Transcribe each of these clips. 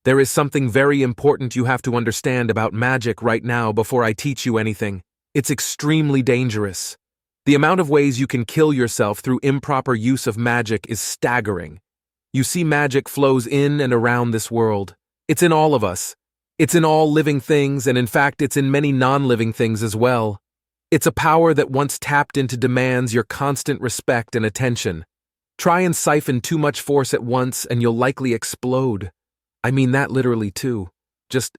There is something very important you have to understand about magic right now before I teach you anything. It's extremely dangerous. The amount of ways you can kill yourself through improper use of magic is staggering. You see, magic flows in and around this world. It's in all of us. It's in all living things, and in fact, it's in many non-living things as well. It's a power that once tapped into demands your constant respect and attention. Try and siphon too much force at once and you'll likely explode. I mean that literally too. Just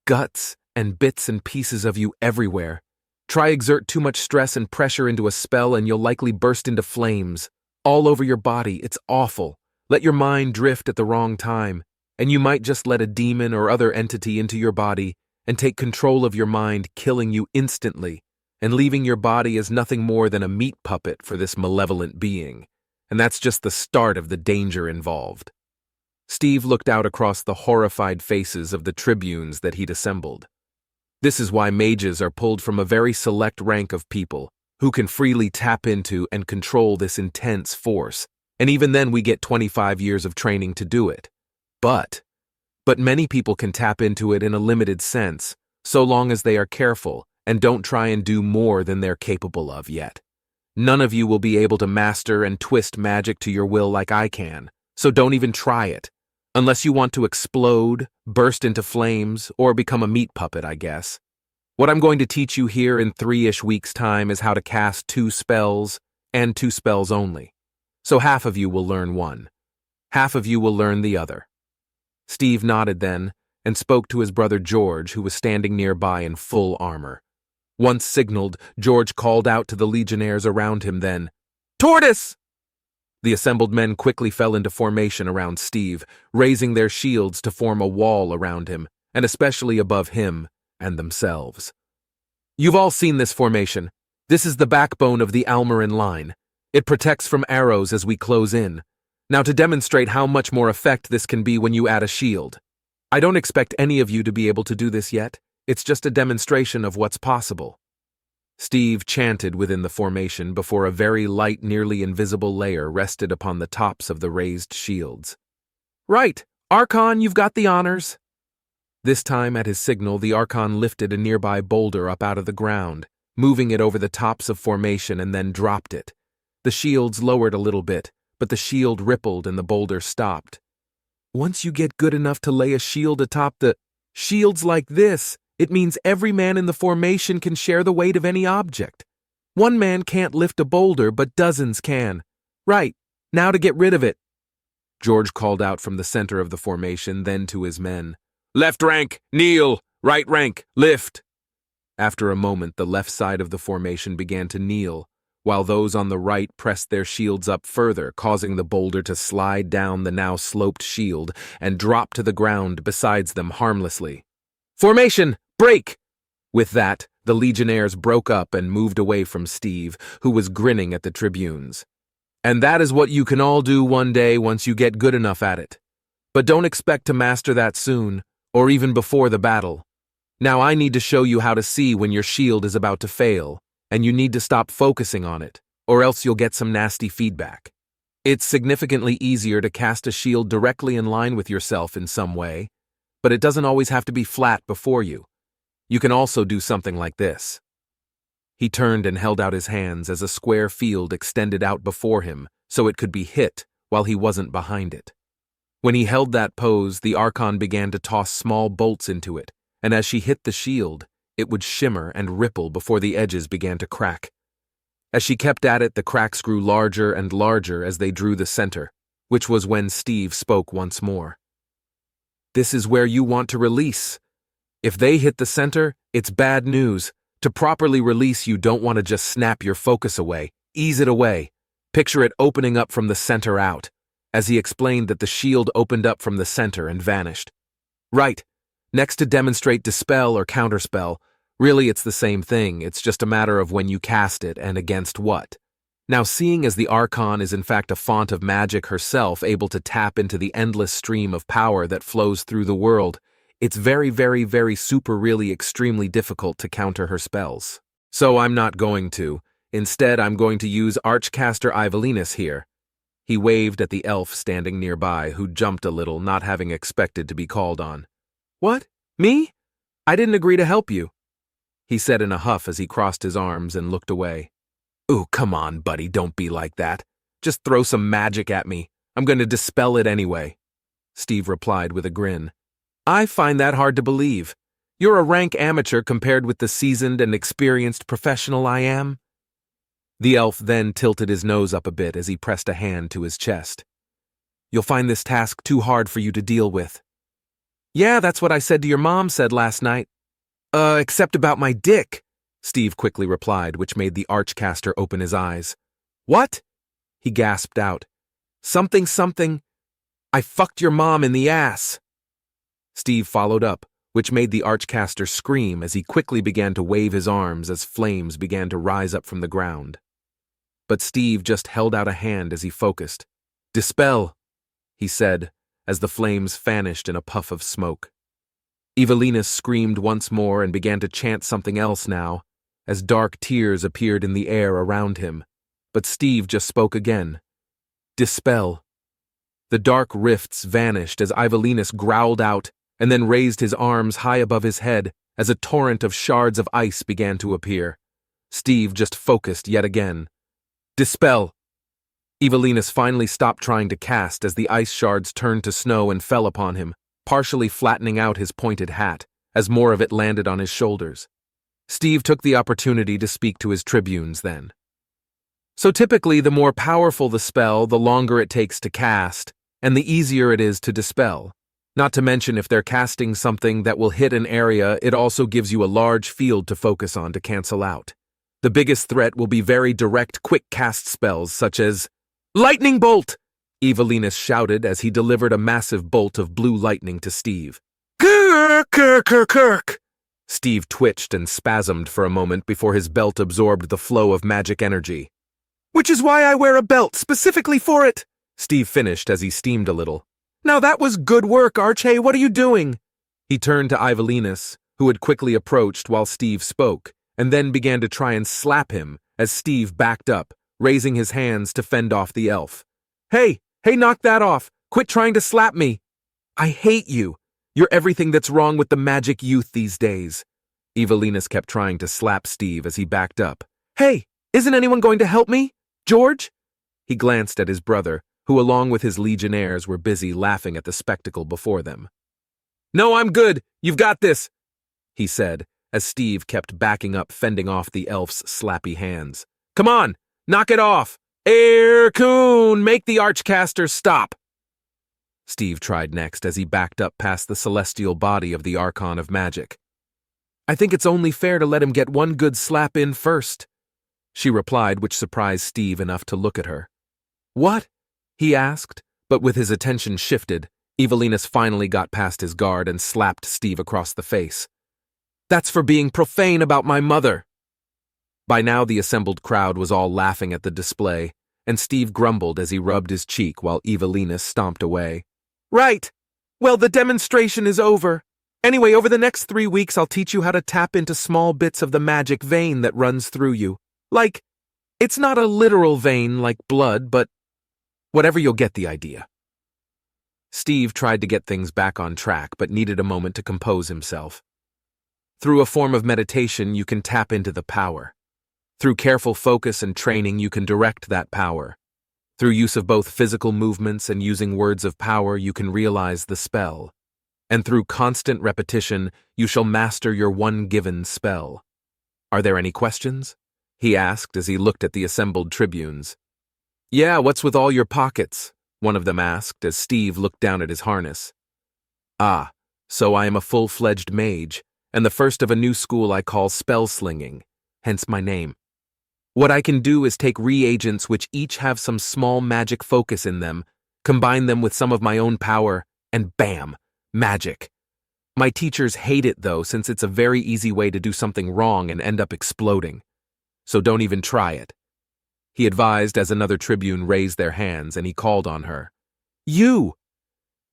guts and bits and pieces of you everywhere. Try exert too much stress and pressure into a spell and you'll likely burst into flames. All over your body, it's awful. Let your mind drift at the wrong time, and you might just let a demon or other entity into your body and take control of your mind, killing you instantly, and leaving your body as nothing more than a meat puppet for this malevolent being. And that's just the start of the danger involved. Steve looked out across the horrified faces of the tribunes that he'd assembled. This is why mages are pulled from a very select rank of people who can freely tap into and control this intense force, and even then we get 25 years of training to do it. But many people can tap into it in a limited sense, so long as they are careful and don't try and do more than they're capable of yet. None of you will be able to master and twist magic to your will like I can, so don't even try it. Unless you want to explode, burst into flames, or become a meat puppet, I guess. What I'm going to teach you here in 3-ish weeks' time is how to cast 2 spells, and 2 spells only. So half of you will learn one. Half of you will learn the other. Steve nodded then, and spoke to his brother George, who was standing nearby in full armor. Once signaled, George called out to the legionnaires around him then, "Tortoise!" The assembled men quickly fell into formation around Steve, raising their shields to form a wall around him, and especially above him and themselves. You've all seen this formation. This is the backbone of the Almarin line. It protects from arrows as we close in. Now to demonstrate how much more effect this can be when you add a shield. I don't expect any of you to be able to do this yet. It's just a demonstration of what's possible. Steve chanted within the formation before a very light, nearly invisible layer rested upon the tops of the raised shields. "Right, Archon, you've got the honors." This time, at his signal, the Archon lifted a nearby boulder up out of the ground, moving it over the tops of formation and then dropped it. The shields lowered a little bit, but the shield rippled and the boulder stopped. Once you get good enough to lay a shield atop the shields like this, it means every man in the formation can share the weight of any object. One man can't lift a boulder, but dozens can. Right, now to get rid of it. George called out from the center of the formation, then to his men. "Left rank, kneel. Right rank, lift." After a moment, the left side of the formation began to kneel, while those on the right pressed their shields up further, causing the boulder to slide down the now sloped shield and drop to the ground besides them harmlessly. "Formation, break!" With that, the legionnaires broke up and moved away from Steve, who was grinning at the tribunes. And that is what you can all do one day once you get good enough at it. But don't expect to master that soon, or even before the battle. Now I need to show you how to see when your shield is about to fail, and you need to stop focusing on it, or else you'll get some nasty feedback. It's significantly easier to cast a shield directly in line with yourself in some way, but it doesn't always have to be flat before you. You can also do something like this. He turned and held out his hands as a square field extended out before him so it could be hit while he wasn't behind it. When he held that pose, the Archon began to toss small bolts into it, and as she hit the shield, it would shimmer and ripple before the edges began to crack. As she kept at it, the cracks grew larger and larger as they drew the center, which was when Steve spoke once more. "This is where you want to release. If they hit the center, it's bad news. To properly release, you don't want to just snap your focus away. Ease it away. Picture it opening up from the center out," as he explained that the shield opened up from the center and vanished. Right. Next to demonstrate dispel or counterspell, really it's the same thing, it's just a matter of when you cast it and against what. Now, seeing as the Archon is in fact a font of magic herself, able to tap into the endless stream of power that flows through the world, it's very, very, very super really extremely difficult to counter her spells. So I'm not going to. Instead, I'm going to use Archcaster Ivelinus here. He waved at the elf standing nearby, who jumped a little, not having expected to be called on. "What? Me? I didn't agree to help you," he said in a huff as he crossed his arms and looked away. "Ooh, come on, buddy, don't be like that. Just throw some magic at me. I'm going to dispel it anyway," Steve replied with a grin. "I find that hard to believe. You're a rank amateur compared with the seasoned and experienced professional I am." The elf then tilted his nose up a bit as he pressed a hand to his chest. "You'll find this task too hard for you to deal with." "Yeah, that's what I said to your mom said last night." Except about my dick," Steve quickly replied, which made the archcaster open his eyes. "What?" he gasped out. Something. I fucked your mom in the ass." Steve followed up, which made the archcaster scream as he quickly began to wave his arms as flames began to rise up from the ground. But Steve just held out a hand as he focused. "Dispel," he said, as the flames vanished in a puff of smoke. Evelinus screamed once more and began to chant something else now, as dark tears appeared in the air around him. But Steve just spoke again. "Dispel." The dark rifts vanished as Evelinus growled out and then raised his arms high above his head as a torrent of shards of ice began to appear. Steve just focused yet again. "Dispel." Evelinus finally stopped trying to cast as the ice shards turned to snow and fell upon him, partially flattening out his pointed hat, as more of it landed on his shoulders. Steve took the opportunity to speak to his tribunes then. "So typically, the more powerful the spell, the longer it takes to cast, and the easier it is to dispel. Not to mention if they're casting something that will hit an area, it also gives you a large field to focus on to cancel out. The biggest threat will be very direct, quick cast spells such as lightning bolt!" Evelinus shouted as he delivered a massive bolt of blue lightning to Steve. Kirk! Steve twitched and spasmed for a moment before his belt absorbed the flow of magic energy. "Which is why I wear a belt specifically for it," Steve finished as he steamed a little. "Now that was good work, Archie. What are you doing?" He turned to Evelinus, who had quickly approached while Steve spoke, and then began to try and slap him as Steve backed up, raising his hands to fend off the elf. Hey, knock that off. Quit trying to slap me. I hate you. You're everything that's wrong with the magic youth these days." Evelinus kept trying to slap Steve as he backed up. "Hey, isn't anyone going to help me? George?" He glanced at his brother, who along with his legionnaires were busy laughing at the spectacle before them. "No, I'm good. You've got this," he said, as Steve kept backing up, fending off the elf's slappy hands. "Come on, knock it off. Aircoon, make the archcaster stop." Steve tried next as he backed up past the celestial body of the Archon of Magic. "I think it's only fair to let him get one good slap in first," she replied, which surprised Steve enough to look at her. "What?" he asked, but with his attention shifted, Evelinus finally got past his guard and slapped Steve across the face. "That's for being profane about my mother." By now the assembled crowd was all laughing at the display, and Steve grumbled as he rubbed his cheek while Evelinus stomped away. "Right. Well, the demonstration is over. Anyway, over the next 3 weeks I'll teach you how to tap into small bits of the magic vein that runs through you. Like, it's not a literal vein like blood, but whatever, you'll get the idea." Steve tried to get things back on track, but needed a moment to compose himself. Through a form of meditation, you can tap into the power. Through careful focus and training, you can direct that power. Through use of both physical movements and using words of power, you can realize the spell. And through constant repetition, you shall master your one given spell. "Are there any questions?" he asked as he looked at the assembled tribunes. "Yeah, what's with all your pockets?" one of them asked as Steve looked down at his harness. "Ah, so I am a full-fledged mage, and the first of a new school I call Spellslinging, hence my name. What I can do is take reagents which each have some small magic focus in them, combine them with some of my own power, and bam, magic. My teachers hate it though, since it's a very easy way to do something wrong and end up exploding. So don't even try it," he advised as another tribune raised their hands and he called on her. "You!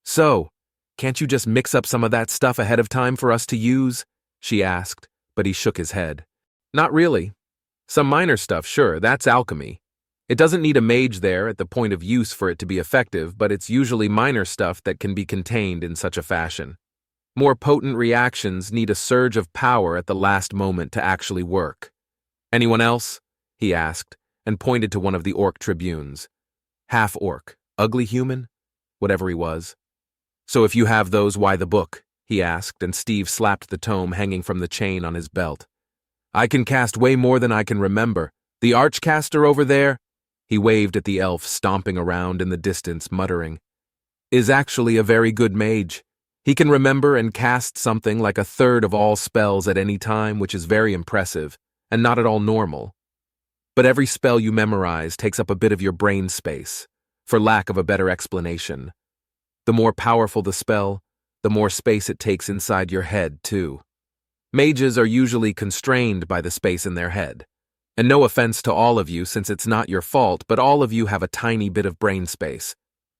So, can't you just mix up some of that stuff ahead of time for us to use?" she asked, but he shook his head. "Not really. Some minor stuff, sure, that's alchemy. It doesn't need a mage there at the point of use for it to be effective, but it's usually minor stuff that can be contained in such a fashion. More potent reactions need a surge of power at the last moment to actually work. Anyone else? He asked, and pointed to one of the orc tribunes. Half-orc, ugly human? Whatever he was. So if you have those, why the book? He asked, and Steve slapped the tome hanging from the chain on his belt. I can cast way more than I can remember. The archcaster over there, he waved at the elf stomping around in the distance, muttering, is actually a very good mage. He can remember and cast something like 1/3 of all spells at any time, which is very impressive, and not at all normal. But every spell you memorize takes up a bit of your brain space, for lack of a better explanation. The more powerful the spell, the more space it takes inside your head, too. Mages are usually constrained by the space in their head. And no offense to all of you since it's not your fault, but all of you have a tiny bit of brain space,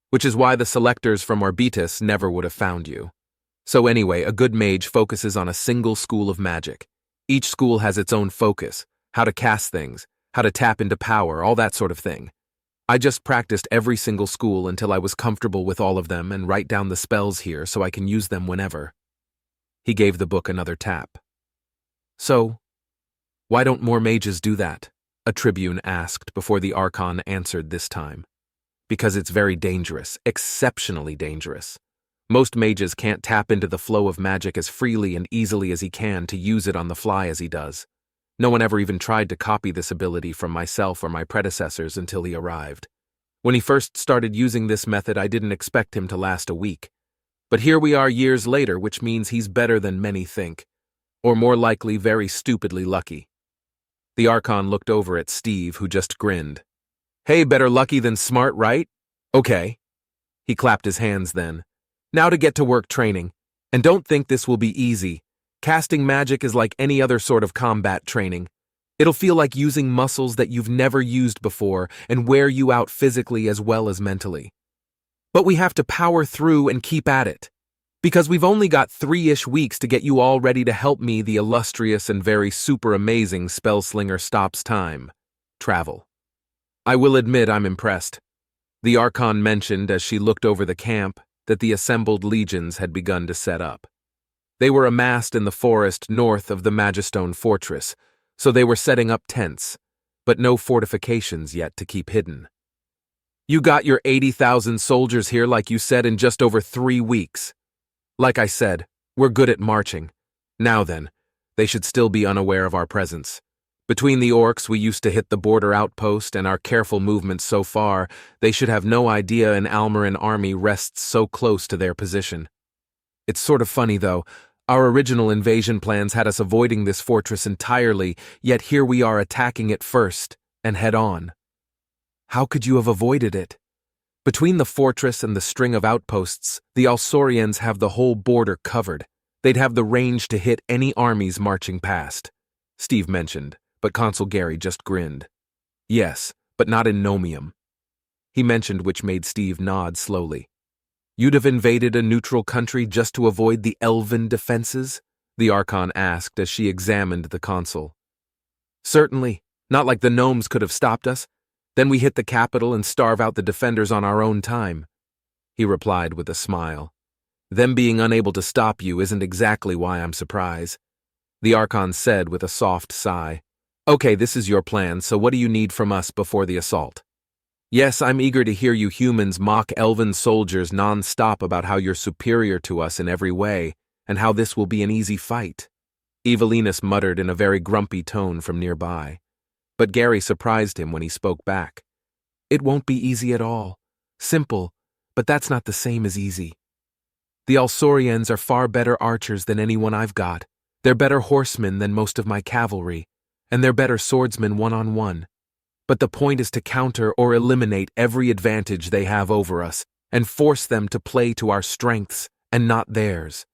which is why the selectors from Arbitus never would have found you. So anyway, a good mage focuses on a single school of magic. Each school has its own focus, how to cast things, how to tap into power, all that sort of thing. I just practiced every single school until I was comfortable with all of them and write down the spells here so I can use them whenever. He gave the book another tap. So, why don't more mages do that? A tribune asked before the Archon answered this time. Because it's very dangerous, exceptionally dangerous. Most mages can't tap into the flow of magic as freely and easily as he can to use it on the fly as he does. No one ever even tried to copy this ability from myself or my predecessors until he arrived. When he first started using this method, I didn't expect him to last a week. But here we are years later, which means he's better than many think. Or more likely, very stupidly lucky. The Archon looked over at Steve, who just grinned. Hey, better lucky than smart, right? Okay. He clapped his hands then. Now to get to work training. And don't think this will be easy. Casting magic is like any other sort of combat training. It'll feel like using muscles that you've never used before and wear you out physically as well as mentally. But we have to power through and keep at it. Because we've only got 3-ish weeks to get you all ready to help me, the illustrious and very super amazing Spellslinger stops time. Travel. I will admit I'm impressed. The Archon mentioned as she looked over the camp that the assembled legions had begun to set up. They were amassed in the forest north of the Magistone fortress, so they were setting up tents, but no fortifications yet to keep hidden. You got your 80,000 soldiers here like you said in just over 3 weeks. Like I said, we're good at marching. Now then, they should still be unaware of our presence. Between the orcs we used to hit the border outpost and our careful movements so far, they should have no idea an Almarin army rests so close to their position. It's sort of funny though, our original invasion plans had us avoiding this fortress entirely, yet here we are attacking it first, and head on. How could you have avoided it? Between the fortress and the string of outposts, the Alsaurians have the whole border covered. They'd have the range to hit any armies marching past. Steve mentioned, but Consul Gary just grinned. Yes, but not in Nomium. He mentioned, which made Steve nod slowly. You'd have invaded a neutral country just to avoid the elven defenses? The Archon asked as she examined the consul. Certainly, not like the gnomes could have stopped us. Then we hit the capital and starve out the defenders on our own time. He replied with a smile. Them being unable to stop you isn't exactly why I'm surprised. The Archon said with a soft sigh. Okay, this is your plan, so what do you need from us before the assault? Yes, I'm eager to hear you humans mock elven soldiers non-stop about how you're superior to us in every way, and how this will be an easy fight. Evelinus muttered in a very grumpy tone from nearby. But Gary surprised him when he spoke back. It won't be easy at all. Simple, but that's not the same as easy. The Alsaurians are far better archers than anyone I've got. They're better horsemen than most of my cavalry, and they're better swordsmen one-on-one. But the point is to counter or eliminate every advantage they have over us, and force them to play to our strengths and not theirs.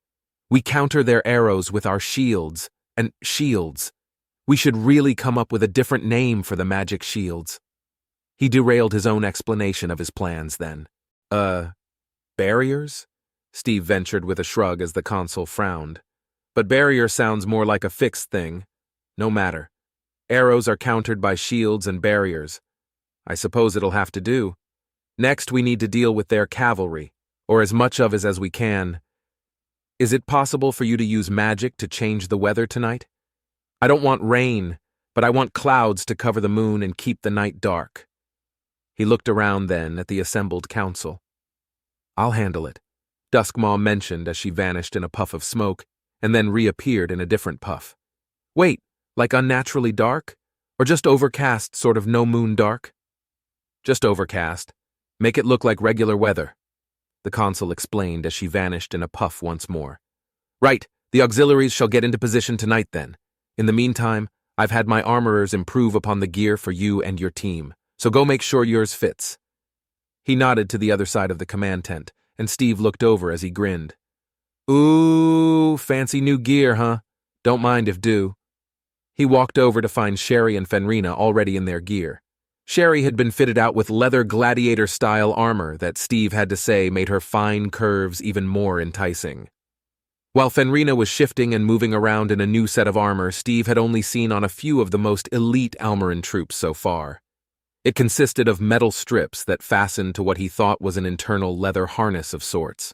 We counter their arrows with our shields, and shields. We should really come up with a different name for the magic shields. He derailed his own explanation of his plans then. Barriers? Steve ventured with a shrug as the consul frowned. But barrier sounds more like a fixed thing. No matter. Arrows are countered by shields and barriers. I suppose it'll have to do. Next, we need to deal with their cavalry, or as much of it as we can. Is it possible for you to use magic to change the weather tonight? I don't want rain, but I want clouds to cover the moon and keep the night dark. He looked around then at the assembled council. I'll handle it, Duskmaw mentioned as she vanished in a puff of smoke, and then reappeared in a different puff. Wait, like unnaturally dark? Or just overcast, sort of no moon dark? Just overcast. Make it look like regular weather, the consul explained as she vanished in a puff once more. Right, the auxiliaries shall get into position tonight then. In the meantime, I've had my armorers improve upon the gear for you and your team, so go make sure yours fits. He nodded to the other side of the command tent, and Steve looked over as he grinned. Ooh, fancy new gear, huh? Don't mind if do. He walked over to find Sherry and Fenrina already in their gear. Sherry had been fitted out with leather gladiator-style armor that Steve had to say made her fine curves even more enticing. While Fenrina was shifting and moving around in a new set of armor Steve had only seen on a few of the most elite Almaran troops so far. It consisted of metal strips that fastened to what he thought was an internal leather harness of sorts.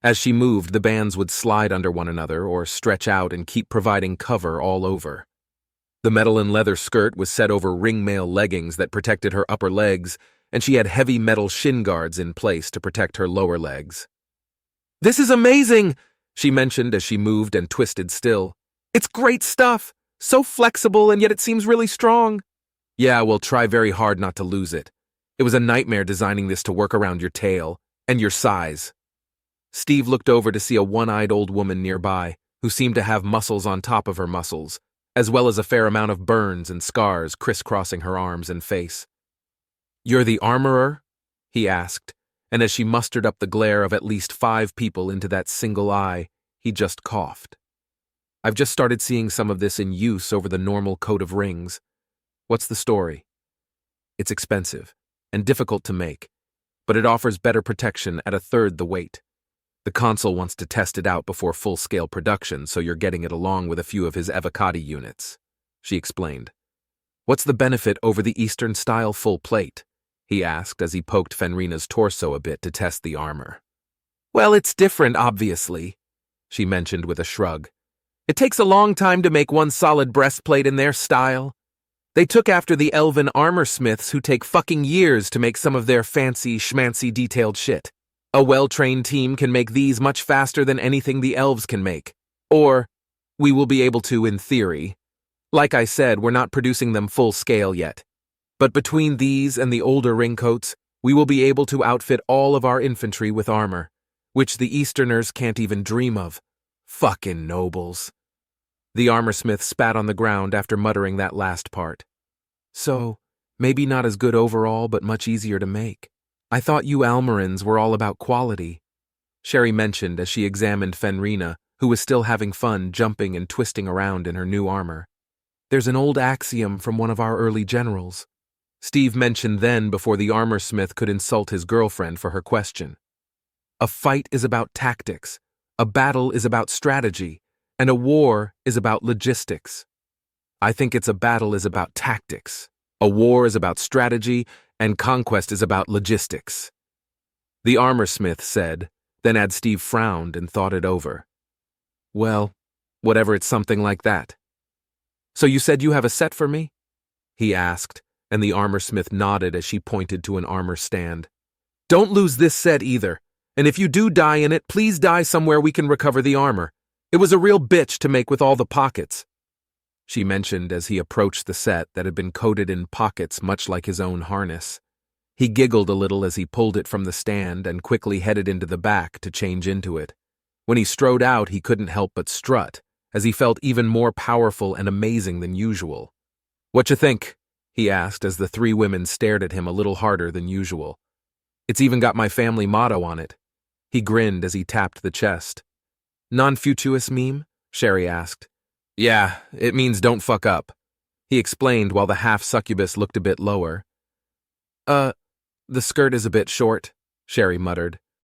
As she moved, the bands would slide under one another or stretch out and keep providing cover all over. The metal and leather skirt was set over ringmail leggings that protected her upper legs, and she had heavy metal shin guards in place to protect her lower legs. This is amazing, she mentioned as she moved and twisted still. It's great stuff, so flexible and yet it seems really strong. Yeah, we'll try very hard not to lose it. It was a nightmare designing this to work around your tail, and your size. Steve looked over to see a one-eyed old woman nearby, who seemed to have muscles on top of her muscles, as well as a fair amount of burns and scars crisscrossing her arms and face. You're the armorer? He asked, and as she mustered up the glare of at least 5 people into that single eye, he just coughed. I've just started seeing some of this in use over the normal coat of rings. What's the story? It's expensive and difficult to make, but it offers better protection at 1/3 the weight. The consul wants to test it out before full-scale production, so you're getting it along with a few of his avocado units, she explained. What's the benefit over the Eastern-style full plate? He asked as he poked Fenrina's torso a bit to test the armor. Well, it's different, obviously, she mentioned with a shrug. It takes a long time to make one solid breastplate in their style. They took after the elven armor smiths who take fucking years to make some of their fancy, schmancy detailed shit. A well-trained team can make these much faster than anything the elves can make. Or, we will be able to in theory. Like I said, we're not producing them full scale yet. But between these and the older ringcoats, we will be able to outfit all of our infantry with armor, which the Easterners can't even dream of. Fucking nobles. The armorsmith spat on the ground after muttering that last part. So, maybe not as good overall, but much easier to make. I thought you Almarans were all about quality, Sherry mentioned as she examined Fenrina, who was still having fun jumping and twisting around in her new armor. There's an old axiom from one of our early generals. Steve mentioned then before the armorsmith could insult his girlfriend for her question. A fight is about tactics, a battle is about strategy, and a war is about logistics. I think a battle is about tactics, a war is about strategy, and conquest is about logistics. The armorsmith said, then Steve frowned and thought it over. Well, whatever, it's something like that. So you said you have a set for me? He asked, and the armorsmith nodded as she pointed to an armor stand. Don't lose this set either, and if you do die in it, please die somewhere we can recover the armor. It was a real bitch to make with all the pockets, she mentioned as he approached the set that had been coated in pockets much like his own harness. He giggled a little as he pulled it from the stand and quickly headed into the back to change into it. When he strode out, he couldn't help but strut, as he felt even more powerful and amazing than usual. What you think? He asked as the 3 women stared at him a little harder than usual. It's even got my family motto on it. He grinned as he tapped the chest. Non-futuous meme? Sherry asked. Yeah, it means don't fuck up, he explained while the half-succubus looked a bit lower. The skirt is a bit short, Sherry muttered.